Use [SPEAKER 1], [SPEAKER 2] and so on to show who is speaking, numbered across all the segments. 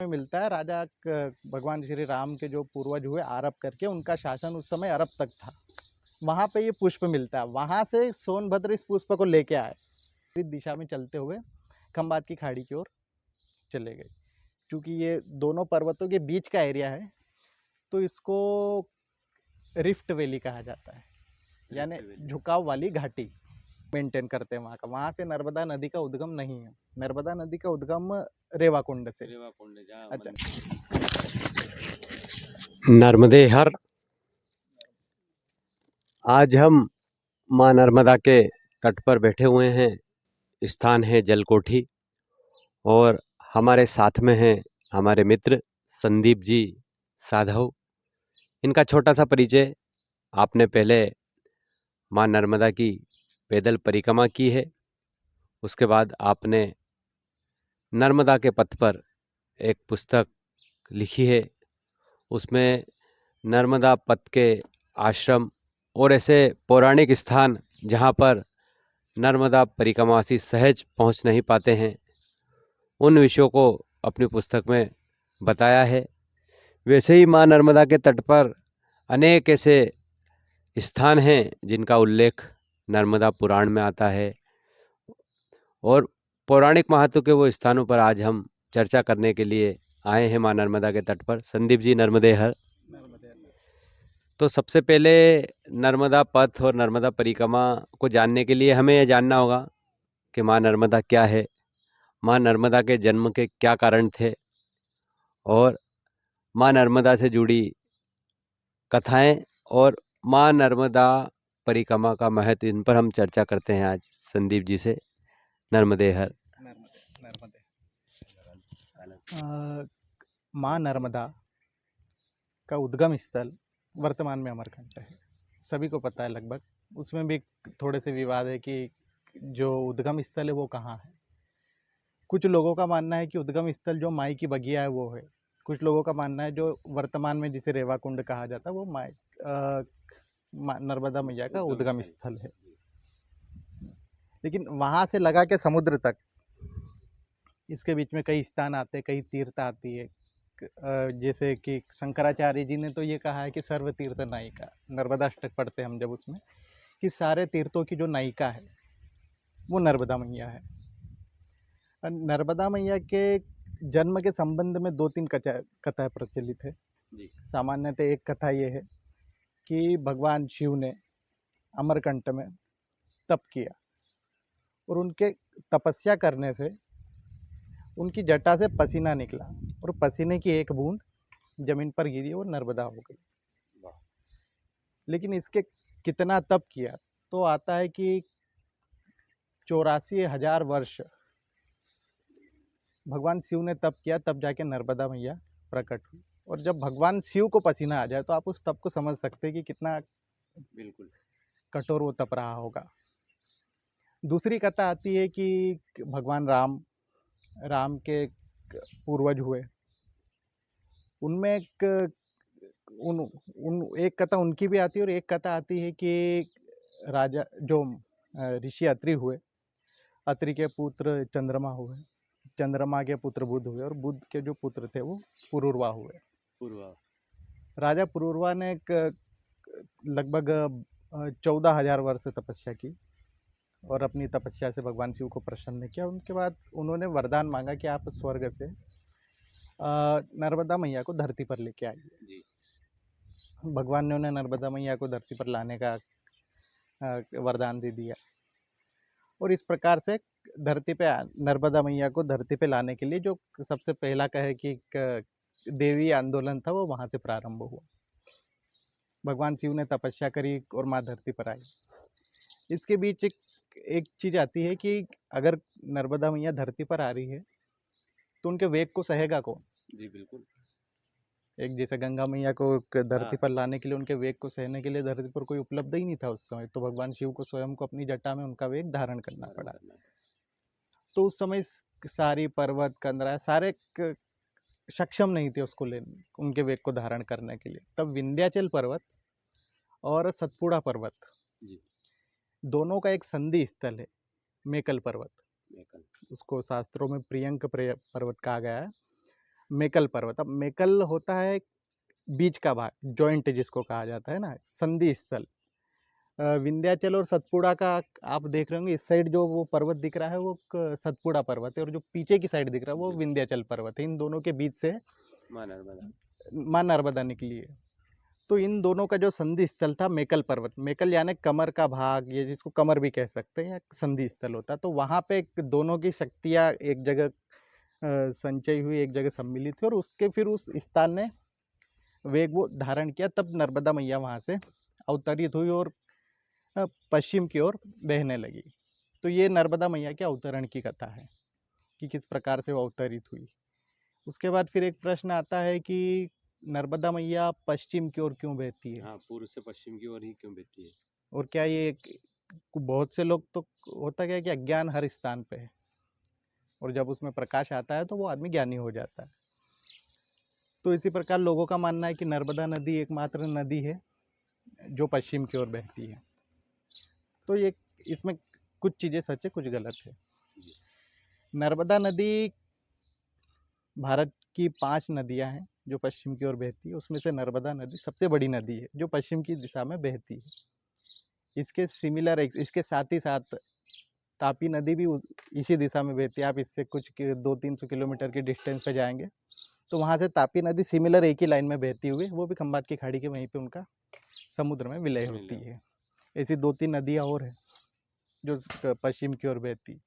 [SPEAKER 1] में मिलता है। भगवान श्री राम के जो पूर्वज हुए अरब करके, उनका शासन उस समय अरब तक था। वहाँ पे ये पुष्प मिलता है। वहाँ से सोनभद्र इस पुष्प को लेके आए, इस दिशा में चलते हुए खंबात की खाड़ी की ओर चले गए। क्योंकि ये दोनों पर्वतों के बीच का एरिया है, तो इसको रिफ्ट वैली कहा जाता है, यानी झुकाव वाली घाटी मेंटेन करते हैं वहाँ का। वहाँ से नर्मदा नदी का उद्गम नहीं है। नर्मदा नदी का उद्गम रेवाकुंड से। अच्छा,
[SPEAKER 2] नर्मदे हर। आज हम माँ नर्मदा के तट पर बैठे हुए हैं। स्थान है जलकोठी और हमारे साथ में हैं हमारे मित्र संदीप जी साधव। इनका छोटा सा परिचय। आपने पहले माँ नर्मदा की पैदल परिक्रमा की है, उसके बाद आपने नर्मदा के पथ पर एक पुस्तक लिखी है। उसमें नर्मदा पथ के आश्रम और ऐसे पौराणिक स्थान जहाँ पर नर्मदा परिक्रमासी सहज पहुँच नहीं पाते हैं, उन विषयों को अपनी पुस्तक में बताया है। वैसे ही माँ नर्मदा के तट पर अनेक ऐसे स्थान हैं जिनका उल्लेख नर्मदा पुराण में आता है, और पौराणिक महत्व के वो स्थानों पर आज हम चर्चा करने के लिए आए हैं माँ नर्मदा के तट पर। संदीप जी, नर्मदे हर। तो सबसे पहले नर्मदा पथ और नर्मदा परिक्रमा को जानने के लिए हमें यह जानना होगा कि माँ नर्मदा क्या है, माँ नर्मदा के जन्म के क्या कारण थे, और माँ नर्मदा से जुड़ी कथाएं और माँ नर्मदा परिक्रमा का महत्व, इन पर हम चर्चा करते हैं आज संदीप जी से। नर्मदे हर।
[SPEAKER 1] नर्मदे। माँ नर्मदा का उद्गम स्थल वर्तमान में अमरकंटक है, सभी को पता है लगभग। उसमें भी थोड़े से विवाद है कि जो उद्गम स्थल है वो कहाँ है। कुछ लोगों का मानना है कि उद्गम स्थल जो माई की बगिया है वो है। कुछ लोगों का मानना है जो वर्तमान में जिसे रेवाकुंड कहा जाता है वो नर्मदा मैया का उद्गम स्थल है। लेकिन वहाँ से लगा के समुद्र तक इसके बीच में कई स्थान आते हैं, कई तीर्थ आती है। जैसे कि शंकराचार्य जी ने तो ये कहा है कि सर्व तीर्थ नायिका, नर्मदाष्टक पढ़ते हैं हम जब, उसमें कि सारे तीर्थों की जो नायिका है वो नर्मदा मैया है। नर्मदा मैया के जन्म के संबंध में 2-3 कथाएं प्रचलित है। सामान्यतः एक कथा ये है कि भगवान शिव ने अमरकंटक में तप किया और उनके तपस्या करने से उनकी जटा से पसीना निकला और पसीने की एक बूंद जमीन पर गिरी और नर्मदा हो गई। लेकिन इसके कितना तप किया, तो आता है कि 84,000 वर्ष भगवान शिव ने तप किया, तब जाके नर्मदा मैया प्रकट हुई। और जब भगवान शिव को पसीना आ जाए तो आप उस तप को समझ सकते हैं कि कितना बिल्कुल कठोर वो तप रहा होगा। दूसरी कथा आती है कि भगवान राम के पूर्वज हुए, उनमें एक कथा उनकी भी आती है, और एक कथा आती है कि राजा जो ऋषि अत्रि हुए, अत्रि के पुत्र चंद्रमा हुए, चंद्रमा के पुत्र बुध हुए, और बुध के जो पुत्र थे वो पुरुरवा हुए। राजा पुरुरवा ने लगभग 14,000 वर्ष तपस्या की और अपनी तपस्या से भगवान शिव को प्रसन्न किया। उनके बाद उन्होंने वरदान मांगा कि आप स्वर्ग से नर्मदा मैया को धरती पर लेके आइए। भगवान ने उन्हें नर्मदा मैया को धरती पर लाने का वरदान दे दिया, और इस प्रकार से धरती पे नर्मदा मैया को धरती पे लाने के लिए जो सबसे पहला कहे कि देवी आंदोलन था वो वहाँ से प्रारंभ हुआ। भगवान शिव ने तपस्या करी और माँ धरती पर आई। इसके बीच एक चीज़ आती है कि अगर नर्मदा मैया धरती पर आ रही है तो उनके वेग को सहेगा कौन?
[SPEAKER 2] जी बिल्कुल।
[SPEAKER 1] एक जैसे गंगा मैया को धरती पर लाने के लिए, उनके वेग को सहने के लिए धरती पर कोई उपलब्ध ही नहीं था उस समय, तो भगवान शिव को स्वयं को अपनी जटा में उनका वेग धारण करना पड़ा। तो उस समय सारी पर्वत कंदरा सारे सक्षम नहीं थे उसको लेने, उनके वेग को धारण करने के लिए। तब विंध्याचल पर्वत और सतपुड़ा पर्वत दोनों का एक संधि स्थल है, मेकल पर्वत। उसको शास्त्रों में प्रियंक पर्वत कहा गया है। मेकल पर्वत। अब मेकल होता है बीच का भाग, जॉइंट जिसको कहा जाता है ना, संधि स्थल। विंध्याचल और सतपुड़ा का आप देख रहे होंगे, इस साइड जो वो पर्वत दिख रहा है वो सतपुड़ा पर्वत है, और जो पीछे की साइड दिख रहा है वो विंध्याचल पर्वत है। इन दोनों के बीच से माँ नर्मदा निकली है। तो इन दोनों का जो संधि स्थल था मेकल पर्वत, मेकल यानी कमर का भाग, ये जिसको कमर भी कह सकते हैं, या संधि स्थल होता है। तो वहाँ पे दोनों की शक्तियाँ एक जगह संचय हुई, एक जगह सम्मिलित हुई, और उसके फिर उस स्थान ने वेग वो धारण किया। तब नर्मदा मैया वहाँ से अवतरित हुई और पश्चिम की ओर बहने लगी। तो ये नर्मदा मैया के अवतरण की कथा है कि किस प्रकार से वो अवतरित हुई। उसके बाद फिर एक प्रश्न आता है कि नर्मदा मैया पश्चिम की ओर क्यों बहती है?
[SPEAKER 2] हाँ, पूर्व से पश्चिम की ओर ही क्यों बहती है?
[SPEAKER 1] और क्या ये बहुत से लोग तो होता क्या है कि अज्ञान हर स्थान पे है, और जब उसमें प्रकाश आता है तो वो आदमी ज्ञानी हो जाता है। तो इसी प्रकार लोगों का मानना है कि नर्मदा नदी एकमात्र नदी है जो पश्चिम की ओर बहती है। तो ये इसमें कुछ चीज़ें सच है, कुछ गलत है। नर्मदा नदी भारत की 5 नदियां हैं जो पश्चिम की ओर बहती है, उसमें से नर्मदा नदी सबसे बड़ी नदी है जो पश्चिम की दिशा में बहती है। इसके सिमिलर, इसके साथ ही साथ तापी नदी भी इसी दिशा में बहती है। आप इससे कुछ 200-300 किलोमीटर की डिस्टेंस पे जाएंगे तो वहाँ से तापी नदी सिमिलर एक ही लाइन में बहती हुई, वो भी खंबात की खाड़ी के वहीं पे उनका समुद्र में विलय होती है। ऐसी 2-3 नदियाँ और हैं जो पश्चिम की ओर बहती।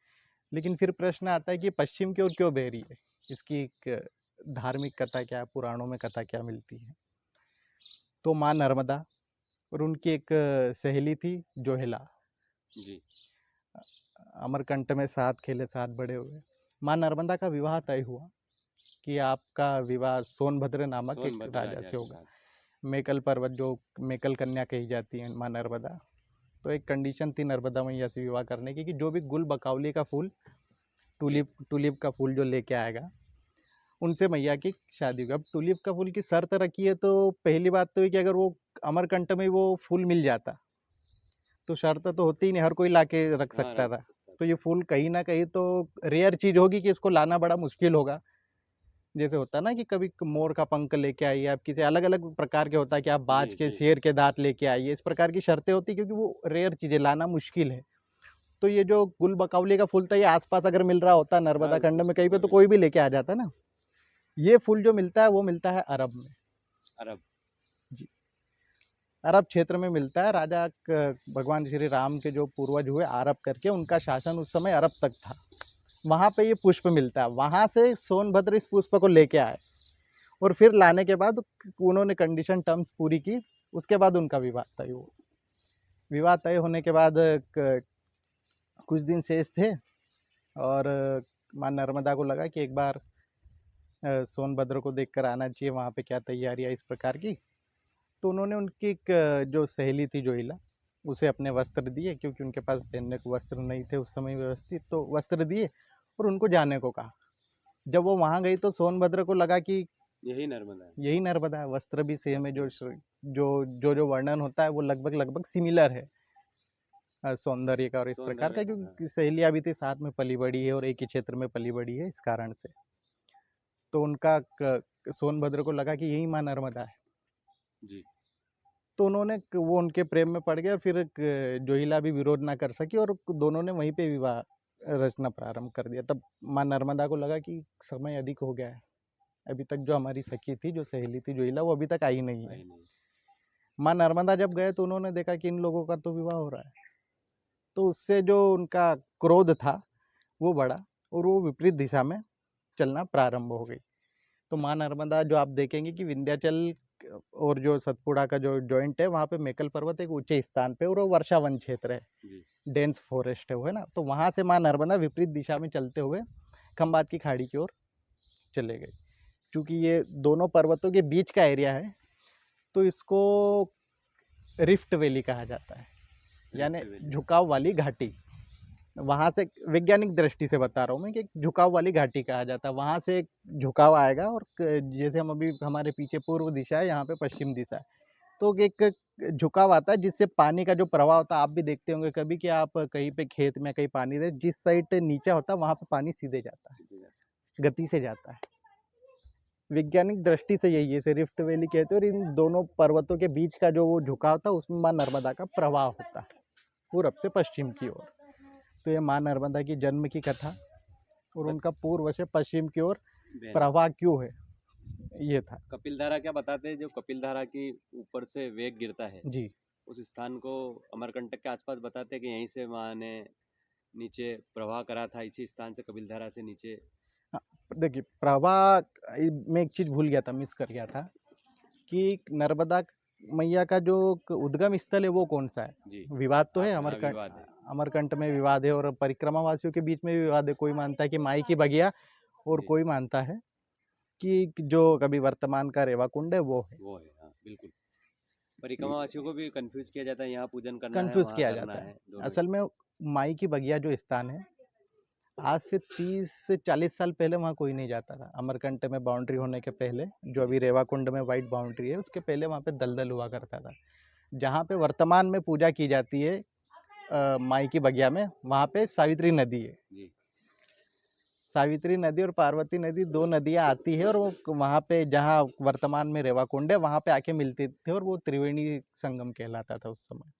[SPEAKER 1] लेकिन फिर प्रश्न आता है कि पश्चिम की ओर क्यों बह रही है, इसकी एक धार्मिक कथा क्या, पुराणों में कथा क्या मिलती है। तो माँ नर्मदा और उनकी एक सहेली थी जोहेला
[SPEAKER 2] जी।
[SPEAKER 1] अमरकंट में 7 खेले 7 बड़े हुए। माँ नर्मदा का विवाह तय हुआ कि आपका विवाह सोनभद्र नामक एक राजा से होगा। मेकल पर्वत जो मेकल कन्या कही जाती है माँ नर्मदा, तो एक कंडीशन थी नर्मदा मैया से विवाह करने की कि जो भी गुल बकावली का फूल, टूलिप का फूल जो लेके आएगा, उनसे मैया की शादी होगी। अब टूलिप का फूल की शर्त रखी है, तो पहली बात तो है कि अगर वो अमरकंट में वो फूल मिल जाता तो शर्त तो होती ही नहीं, हर कोई ला के रख सकता था। तो ये फूल कहीं ना कहीं तो रेयर चीज़ होगी कि इसको लाना बड़ा मुश्किल होगा। जैसे होता है ना कि कभी मोर का पंख लेके आइए, आप किसी अलग अलग प्रकार के होता है कि आप बाज के शेर के दांत लेके आइए, इस प्रकार की शर्तें होती क्योंकि वो रेयर चीज़ें लाना मुश्किल है। तो ये जो गुल बकावली का फूल था, ये आसपास अगर मिल रहा होता नर्मदा खंड में कहीं पे, तो कोई भी लेके आ जाता ना। ये फूल जो मिलता है वो मिलता है अरब में।
[SPEAKER 2] अरब
[SPEAKER 1] जी, अरब क्षेत्र में मिलता है। राजा भगवान श्री राम के जो पूर्वज हुए अरब करके, उनका शासन उस समय अरब तक था। वहाँ पे ये पुष्प मिलता है। वहाँ से सोनभद्र इस पुष्प को लेके आए, और फिर लाने के बाद उन्होंने कंडीशन टर्म्स पूरी की। उसके बाद उनका विवाह तय हुआ। विवाह तय होने के बाद कुछ दिन शेष थे, और माँ नर्मदा को लगा कि एक बार सोनभद्र को देखकर आना चाहिए, वहाँ पे क्या तैयारियाँ इस प्रकार की। तो उन्होंने उनकी एक जो सहेली थी जोहिला, उसे अपने वस्त्र दिए, क्योंकि उनके पास पहनने को वस्त्र नहीं थे उस समय व्यवस्थित, तो वस्त्र दिए और उनको जाने को कहा। जब वो वहाँ गई तो सोनभद्र को लगा कि
[SPEAKER 2] यही नर्मदा है,
[SPEAKER 1] यही नर्मदा है। वस्त्र भी सेम है, जो वर्णन होता है वो लगभग सिमिलर है सौंदर्य का और इस प्रकार का, क्योंकि सहेलियाँ भी थी, साथ में पली बड़ी है और एक ही क्षेत्र में पली बड़ी है, इस कारण से। तो उनका सोनभद्र को लगा कि यही माँ नर्मदा है
[SPEAKER 2] जी।
[SPEAKER 1] तो उन्होंने वो उनके प्रेम में पड़ गया। फिर जोहिला भी विरोध ना कर सकी और दोनों ने वहीं पे विवाह रचना प्रारंभ कर दिया। तब माँ नर्मदा को लगा कि समय अधिक हो गया है, अभी तक जो हमारी सखी थी, जो सहेली थी जोहिला, वो अभी तक आई नहीं है। माँ नर्मदा जब गए तो उन्होंने देखा कि इन लोगों का तो विवाह हो रहा है, तो उससे जो उनका क्रोध था वो बढ़ा और वो विपरीत दिशा में चलना प्रारंभ हो गई। तो माँ नर्मदा जो आप देखेंगे कि विंध्याचल और जो सतपुड़ा का जो जॉइंट है, वहाँ पे मेकल पर्वत एक ऊंचे स्थान पे, और वो वर्षा वन क्षेत्र है, डेंस फॉरेस्ट है वो, है ना। तो वहाँ से माँ नर्मदा विपरीत दिशा में चलते हुए खंबात की खाड़ी की ओर चले गए। क्योंकि ये दोनों पर्वतों के बीच का एरिया है, तो इसको रिफ्ट वैली कहा जाता है, यानी झुकाव वाली घाटी। वहाँ से वैज्ञानिक दृष्टि से बता रहा हूँ मैं कि झुकाव वाली घाटी कहा जाता है। वहाँ से एक झुकाव आएगा, और जैसे हम अभी हमारे पीछे पूर्व दिशा है, यहाँ पे पश्चिम दिशा है, तो एक झुकाव आता है जिससे पानी का जो प्रवाह होता है, आप भी देखते होंगे कभी कि आप कहीं पे खेत में कहीं पानी दे, जिस साइड नीचे होता है वहाँ पे पानी सीधे जाता है, गति से जाता है। वैज्ञानिक दृष्टि से यही है, इसे रिफ्ट वैली कहते हैं। और इन दोनों पर्वतों के बीच का जो वो झुकाव था उसमें माँ नर्मदा का प्रवाह होता है पूरब से पश्चिम की ओर। तो ये माँ नर्मदा की जन्म की कथा और उनका पूर्व से पश्चिम की ओर प्रवाह क्यों है, ये था।
[SPEAKER 2] कपिल धारा क्या बताते हैं? जो कपिल धारा की ऊपर से वेग गिरता है
[SPEAKER 1] जी,
[SPEAKER 2] उस स्थान को अमरकंटक के आसपास बताते हैं कि यहीं से माँ ने नीचे प्रवाह करा था, इसी स्थान से कपिल धारा से नीचे।
[SPEAKER 1] हाँ, देखिए प्रवाह में एक चीज़ भूल गया था, मिस कर गया था कि नर्मदा मैया का जो उद्गम स्थल है वो कौन सा है।
[SPEAKER 2] जी
[SPEAKER 1] विवाद तो है,
[SPEAKER 2] हाँ,
[SPEAKER 1] अमरकंट
[SPEAKER 2] विवाद है।
[SPEAKER 1] अमरकंट में विवाद है और परिक्रमा वासियों के बीच में भी विवाद है। कोई मानता है कि माई की बगिया और
[SPEAKER 2] जी।
[SPEAKER 1] कोई मानता है कि जो कभी वर्तमान का रेवाकुंड है वो है।
[SPEAKER 2] वो है, हाँ बिल्कुल। परिक्रमा वासियों को भी कंफ्यूज किया जाता है, यहाँ पूजन करना है
[SPEAKER 1] कंफ्यूज
[SPEAKER 2] वहाँ
[SPEAKER 1] किया
[SPEAKER 2] करना
[SPEAKER 1] जाता है।
[SPEAKER 2] दोनों
[SPEAKER 1] असल में माई की बगिया जो स्थान है, आज से 30 से 40 साल पहले वहाँ कोई नहीं जाता था। अमरकंट में बाउंड्री होने के पहले, जो अभी रेवाकुंड में वाइट बाउंड्री है, उसके पहले वहाँ पे दलदल हुआ करता था। जहाँ पे वर्तमान में पूजा की जाती है माई की बगिया में, वहाँ पे सावित्री नदी है।
[SPEAKER 2] जी।
[SPEAKER 1] सावित्री नदी और पार्वती नदी, दो नदियाँ आती है और वो वहाँ पे जहाँ वर्तमान में रेवाकुंड है वहाँ पे आके मिलते थे और वो त्रिवेणी संगम कहलाता था उस समय।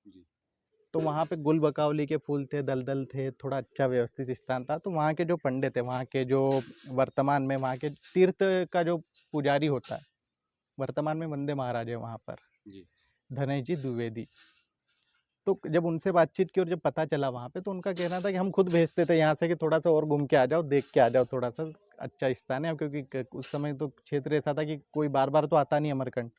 [SPEAKER 2] जी।
[SPEAKER 1] तो वहाँ पे गुल बकावली के फूल थे, दलदल थे, थोड़ा अच्छा व्यवस्थित स्थान था। तो वहाँ के जो पंडित है, वहाँ के जो वर्तमान में वहाँ के तीर्थ का जो पुजारी होता है, वर्तमान में वंदे महाराज है वहाँ पर,
[SPEAKER 2] जी।
[SPEAKER 1] धनेश जी द्विवेदी। तो जब उनसे बातचीत की और जब पता चला वहाँ पे, तो उनका कहना था कि हम खुद भेजते थे यहाँ से कि थोड़ा सा और घूम के आ जाओ, देख के आ जाओ, थोड़ा सा अच्छा स्थान है। क्योंकि उस समय तो क्षेत्र ऐसा था कि कोई बार बार तो आता नहीं अमरकंट,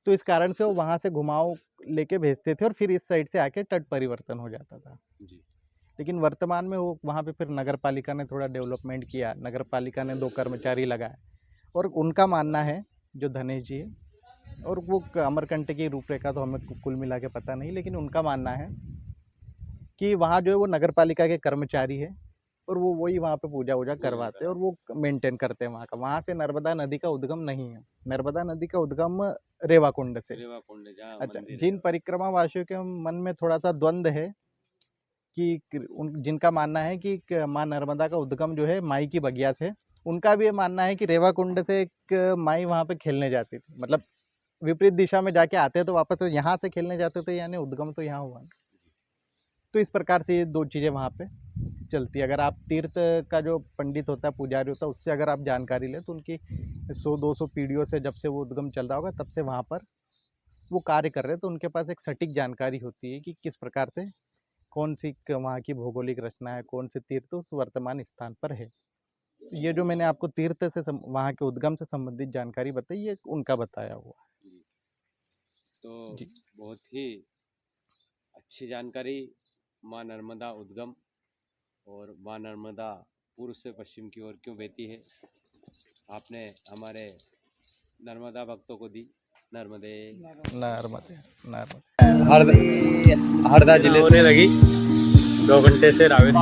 [SPEAKER 1] तो इस कारण से वो वहाँ से घुमाव लेके भेजते थे और फिर इस साइड से आके तट परिवर्तन हो जाता था।
[SPEAKER 2] जी।
[SPEAKER 1] लेकिन वर्तमान में वो वहाँ पे फिर नगर पालिका ने थोड़ा डेवलपमेंट किया, नगर पालिका ने 2 कर्मचारी लगाए और उनका मानना है, जो धनेश जी है, और वो अमरकंटक की रूपरेखा तो हमें कुल मिला के पता नहीं, लेकिन उनका मानना है कि वहाँ जो है वो नगर पालिका के कर्मचारी है और वो वही वहाँ पे पूजा वूजा करवाते हैं और वो मेंटेन करते हैं वहाँ का। वहाँ से नर्मदा नदी का उद्गम नहीं है, नर्मदा नदी का उद्गम रेवाकुंड से।
[SPEAKER 2] रेवाकुंड जहाँ
[SPEAKER 1] अच्छा,
[SPEAKER 2] मंदिर है।
[SPEAKER 1] जिन परिक्रमा वासियों के मन में थोड़ा सा द्वंद्व है कि जिनका मानना है कि माँ नर्मदा का उद्गम जो है माई की बगिया से, उनका भी ये मानना है कि रेवाकुंड से एक माई वहाँ पे खेलने जाती थी। मतलब विपरीत दिशा में जाके आते तो वापस यहाँ से खेलने जाते थे, यानी उद्गम तो यहाँ हुआ ना। तो इस प्रकार से ये 2 चीज़ें वहाँ पे चलती है। अगर आप तीर्थ का जो पंडित होता है, पुजारी होता है, उससे अगर आप जानकारी लें तो उनकी 100-200 पीढ़ियों से, जब से वो उद्गम चल रहा होगा तब से वहाँ पर वो कार्य कर रहे हैं, तो उनके पास एक सटीक जानकारी होती है कि किस प्रकार से कौन सी वहाँ की भौगोलिक रचना है, कौन से तीर्थ उस वर्तमान स्थान पर है। ये जो मैंने आपको तीर्थ से वहाँ के उद्गम से संबंधित जानकारी बताई, ये उनका बताया हुआ है।
[SPEAKER 2] तो
[SPEAKER 1] जी।
[SPEAKER 2] बहुत ही अच्छी जानकारी माँ नर्मदा उद्गम और माँ नर्मदा पूर्व से पश्चिम की ओर क्यों बहती है, आपने हमारे नर्मदा भक्तों को दी। नर्मदे
[SPEAKER 1] नर्मदे नर्मदे।
[SPEAKER 2] हरदा जिले से लगी 2 घंटे से रावेत